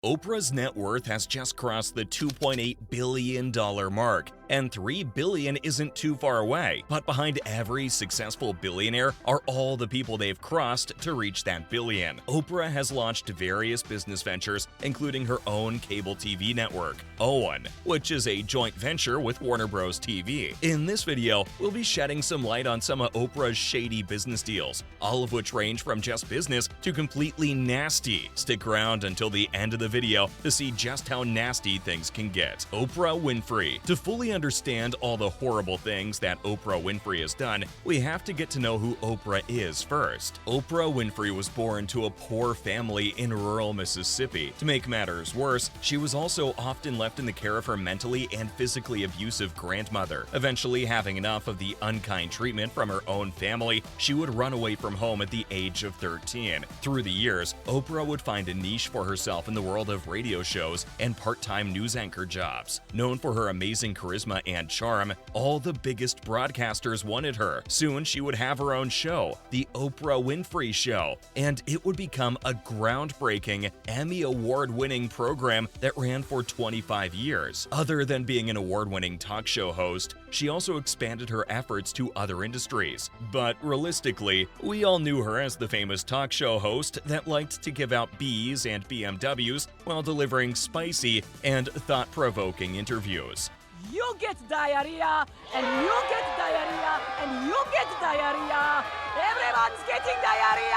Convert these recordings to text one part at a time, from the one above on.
Oprah's net worth has just crossed the $2.8 billion mark, and $3 billion isn't too far away. But behind every successful billionaire are all the people they've crossed to reach that billion. Oprah has launched various business ventures, including her own cable TV network, OWN, which is a joint venture with Warner Bros. TV. In this video, we'll be shedding some light on some of Oprah's shady business deals, all of which range from just business to completely nasty. Stick around until the end of the video to see just how nasty things can get. Oprah Winfrey. To fully understand all the horrible things that Oprah Winfrey has done, we have to get to know who Oprah is first. Oprah Winfrey was born to a poor family in rural Mississippi. To make matters worse, she was also often left in the care of her mentally and physically abusive grandmother. Eventually, having enough of the unkind treatment from her own family, she would run away from home at the age of 13. Through the years, Oprah would find a niche for herself in the world of radio shows and part-time news anchor jobs. Known for her amazing charisma and charm, all the biggest broadcasters wanted her. Soon, she would have her own show, The Oprah Winfrey Show, and it would become a groundbreaking, Emmy Award-winning program that ran for 25 years. Other than being an award-winning talk show host, she also expanded her efforts to other industries. But realistically, we all knew her as the famous talk show host that liked to give out B's and BMWs while delivering spicy and thought-provoking interviews. You get diarrhea, and you get diarrhea, and you get diarrhea. Everyone's getting diarrhea.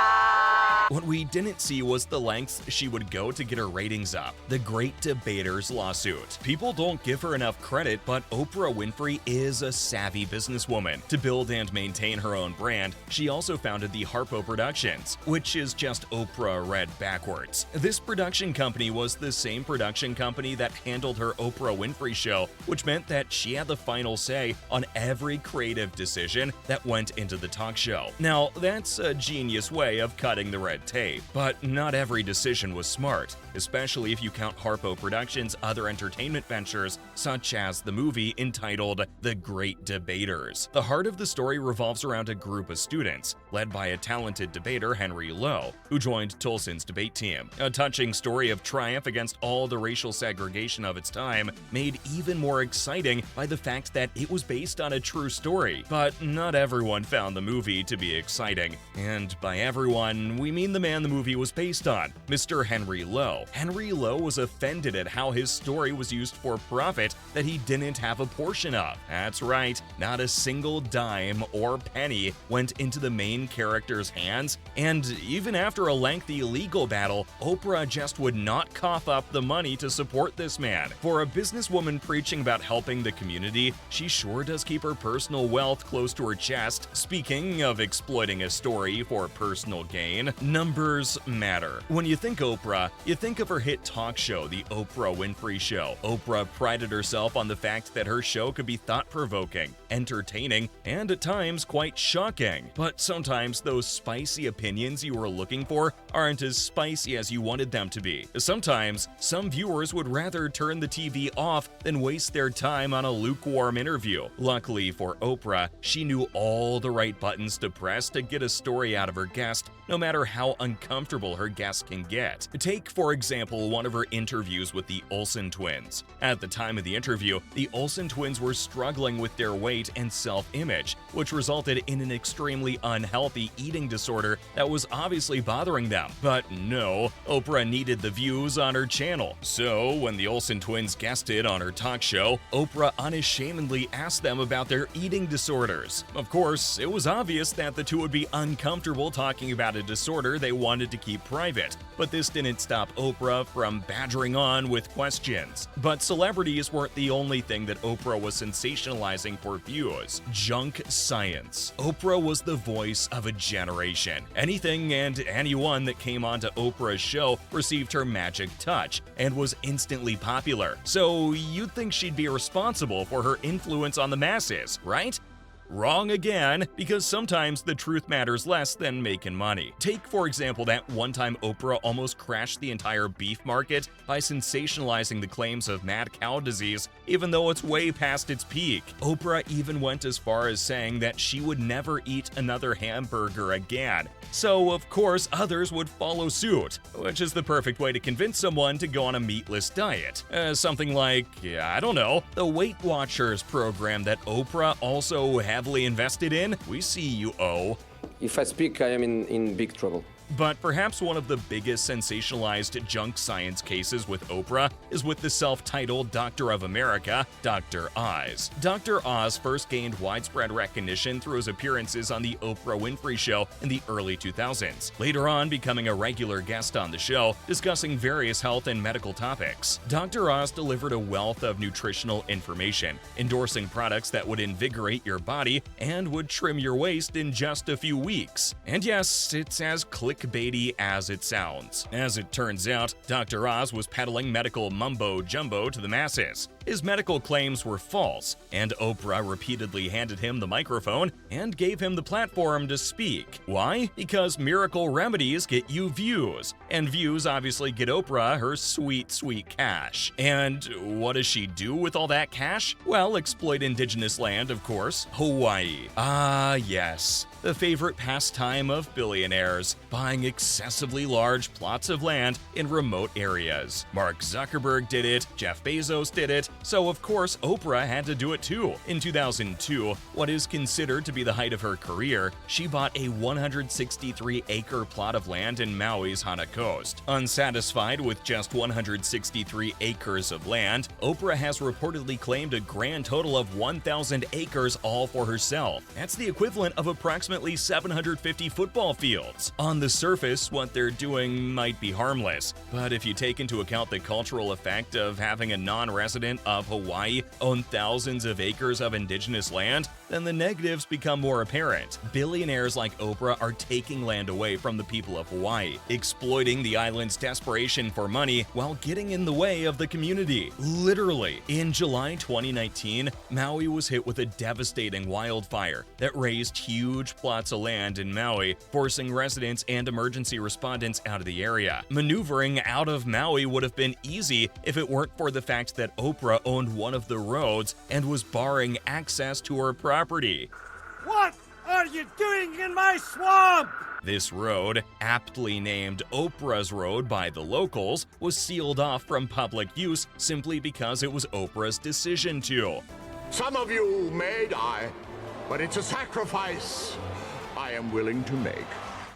What we didn't see was the lengths she would go to get her ratings up. The Great Debaters lawsuit. People don't give her enough credit, but Oprah Winfrey is a savvy businesswoman. To build and maintain her own brand, she also founded the Harpo Productions, which is just Oprah read backwards. This production company was the same production company that handled her Oprah Winfrey Show, which meant that she had the final say on every creative decision that went into the talk show. Now, that's a genius way of cutting the red tape, but not every decision was smart, especially if you count Harpo Productions' other entertainment ventures, such as the movie entitled The Great Debaters. The heart of the story revolves around a group of students, led by a talented debater, Henry Lowe, who joined Tulsin's debate team. A touching story of triumph against all the racial segregation of its time, made even more exciting by the fact that it was based on a true story. But not everyone found the movie to be exciting. And by everyone, we mean the man the movie was based on, Mr. Henry Lowe. Henry Lowe was offended at how his story was used for profit that he didn't have a portion of. That's right, not a single dime or penny went into the main character's hands, and even after a lengthy legal battle, Oprah just would not cough up the money to support this man. For a businesswoman preaching about helping the community, she sure does keep her personal wealth close to her chest. Speaking of exploiting a story for personal gain, numbers matter. When you think Oprah, you think of her hit talk show, The Oprah Winfrey Show. Oprah prided herself on the fact that her show could be thought-provoking, entertaining, and at times quite shocking. But sometimes those spicy opinions you were looking for aren't as spicy as you wanted them to be. Sometimes, some viewers would rather turn the TV off than waste their time on a lukewarm interview. Luckily for Oprah, she knew all the right buttons to press to get a story out of her guest, no matter how uncomfortable her guest can get. Take, for example, one of her interviews with the Olsen twins. At the time of the interview, the Olsen twins were struggling with their weight and self-image, which resulted in an extremely unhealthy eating disorder that was obviously bothering them. But no, Oprah needed the views on her channel. So, when the Olsen twins guested on her talk show, Oprah unashamedly asked them about their eating disorders. Of course, it was obvious that the two would be uncomfortable talking about a disorder they wanted to keep private, but this didn't stop Oprah from badgering on with questions. But celebrities weren't the only thing that Oprah was sensationalizing for views. Junk science. Oprah was the voice of a generation. Anything and anyone that came onto Oprah's show received her magic touch and was instantly popular. So you'd think she'd be responsible for her influence on the masses, right? Wrong again, because sometimes the truth matters less than making money. Take, for example, that one time Oprah almost crashed the entire beef market by sensationalizing the claims of mad cow disease, even though it's way past its peak. Oprah even went as far as saying that she would never eat another hamburger again. So, of course, others would follow suit, which is the perfect way to convince someone to go on a meatless diet. Something like, I don't know, the Weight Watchers program that Oprah also heavily invested in. We see you, O. If I speak, I am in big trouble. But perhaps one of the biggest sensationalized junk science cases with Oprah is with the self-titled Doctor of America, Dr. Oz. Dr. Oz first gained widespread recognition through his appearances on the Oprah Winfrey Show in the early 2000s, later on becoming a regular guest on the show, discussing various health and medical topics. Dr. Oz delivered a wealth of nutritional information, endorsing products that would invigorate your body and would trim your waist in just a few weeks. And yes, it's as clickbaity as it sounds. As it turns out, Dr. Oz was peddling medical mumbo-jumbo to the masses. His medical claims were false, and Oprah repeatedly handed him the microphone and gave him the platform to speak. Why? Because miracle remedies get you views, and views obviously get Oprah her sweet, sweet cash. And what does she do with all that cash? Well, exploit indigenous land, of course. Hawaii. Ah, yes. The favorite pastime of billionaires, buying excessively large plots of land in remote areas. Mark Zuckerberg did it, Jeff Bezos did it, so of course Oprah had to do it too. In 2002, what is considered to be the height of her career, she bought a 163-acre plot of land in Maui's Hana coast. Unsatisfied with just 163 acres of land, Oprah has reportedly claimed a grand total of 1,000 acres all for herself. That's the equivalent of approximately 750 football fields. On the surface, what they're doing might be harmless, but if you take into account the cultural effect of having a non-resident of Hawaii own thousands of acres of indigenous land, then the negatives become more apparent. Billionaires like Oprah are taking land away from the people of Hawaii, exploiting the island's desperation for money while getting in the way of the community. Literally. In July 2019, Maui was hit with a devastating wildfire that razed huge plots of land in Maui, forcing residents and emergency respondents out of the area. Maneuvering out of Maui would have been easy if it weren't for the fact that Oprah owned one of the roads and was barring access to her property. What are you doing in my swamp? This road, aptly named Oprah's Road by the locals, was sealed off from public use simply because it was Oprah's decision to. Some of you may die, but it's a sacrifice I am willing to make.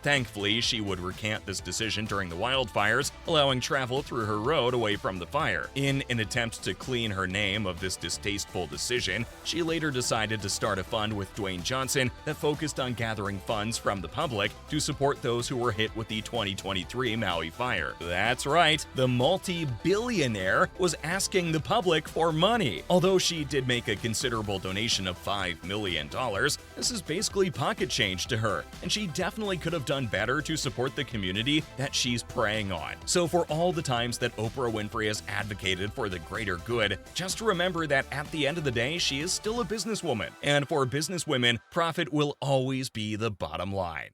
Thankfully, she would recant this decision during the wildfires, allowing travel through her road away from the fire. In an attempt to clean her name of this distasteful decision, she later decided to start a fund with Dwayne Johnson that focused on gathering funds from the public to support those who were hit with the 2023 Maui fire. That's right, the multi-billionaire was asking the public for money. Although she did make a considerable donation of $5 million, this is basically pocket change to her, and she definitely could have done better to support the community that she's preying on. So for all the times that Oprah Winfrey has advocated for the greater good, just remember that at the end of the day, she is still a businesswoman. And for businesswomen, profit will always be the bottom line.